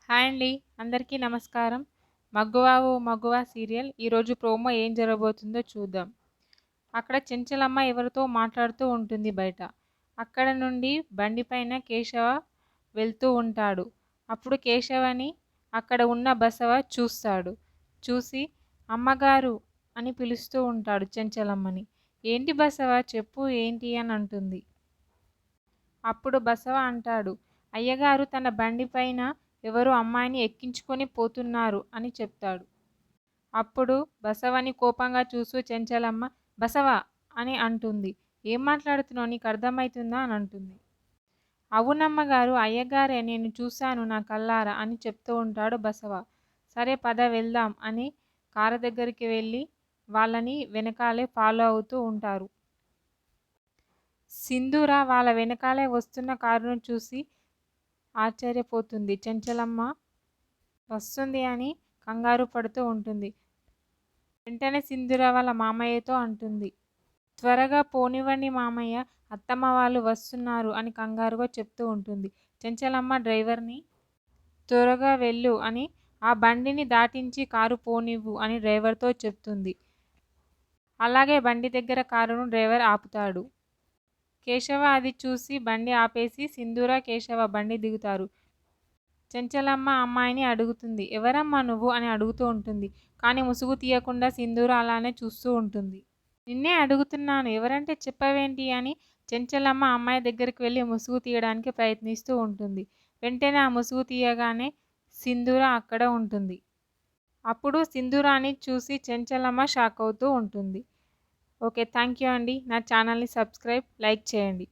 Hi అండి. అందరికీ నమస్కారం. 'మగువ ఓ మగువ' సీరియల్ ఈరోజు ప్రోమో ఏం జరగబోతుందో చూద్దాం. అక్కడ చెంచలమ్మ ఎవరితో మాట్లాడుతూ ఉంటుంది బయట. అక్కడ నుండి బండిపైన కేశవ వెళ్తూ ఉంటాడు. అప్పుడు కేశవని అక్కడ ఉన్న బసవ చూస్తాడు. చూసి అమ్మగారు అని పిలుస్తూ ఉంటాడు చెంచలమ్మని. ఏంటి బసవ చెప్పు ఏంటి అని అంటుంది. అప్పుడు బసవ అంటాడు, అయ్యగారు తన బండిపైన ఎవరో అమ్మాయిని ఎక్కించుకొని పోతున్నారు అని చెప్తాడు. అప్పుడు బసవని కోపంగా చూస్తూ చెంచలమ్మ బసవ అని అంటుంది. ఏం మాట్లాడుతున్నావు, నీకు అర్థమవుతుందా అని అంటుంది. అవునమ్మగారు, అయ్యగారే, నేను చూశాను నా కళ్ళారా అని చెప్తూ ఉంటాడు బసవ. సరే పద వెళ్దాం అని కారు దగ్గరికి వెళ్ళి వాళ్ళని వెనకాలే ఫాలో అవుతూ ఉంటారు. సింధూర వాళ్ళ వెనకాలే వస్తున్న కారును చూసి ఆశ్చర్యపోతుంది. చెంచలమ్మ వస్తుంది అని కంగారు పడుతూ ఉంటుంది. వెంటనే సింధూర వాళ్ళ మామయ్యతో అంటుంది, త్వరగా పోనివ్వండి మామయ్య, అత్తమ్మ వాళ్ళు వస్తున్నారు అని కంగారుగా చెప్తూ ఉంటుంది. చెంచలమ్మ డ్రైవర్ని త్వరగా వెళ్ళు అని, ఆ బండిని దాటించి కారు పోనివ్వు అని డ్రైవర్తో చెప్తుంది. అలాగే బండి దగ్గర కారును డ్రైవర్ ఆపుతాడు. కేశవ అది చూసి బండి ఆపేసి సింధూర కేశవ బండి దిగుతారు. చెంచలమ్మ అమ్మాయిని అడుగుతుంది, ఎవరమ్మా నువ్వు అని అడుగుతూ ఉంటుంది. కానీ ముసుగు తీయకుండా సింధూర అలానే చూస్తూ ఉంటుంది. నిన్నే అడుగుతున్నాను, ఎవరంటే చెప్పవేంటి అని చెంచలమ్మ అమ్మాయి దగ్గరికి వెళ్ళి ముసుగు తీయడానికి ప్రయత్నిస్తూ ఉంటుంది. వెంటనే ఆ ముసుగు తీయగానే సింధూర అక్కడ ఉంటుంది. అప్పుడు సింధూరాని చూసి చెంచలమ్మ షాక్ అవుతూ ఉంటుంది. ఓకే, థ్యాంక్ యూ అండి. నా ఛానల్ని సబ్స్క్రైబ్, లైక్ చేయండి.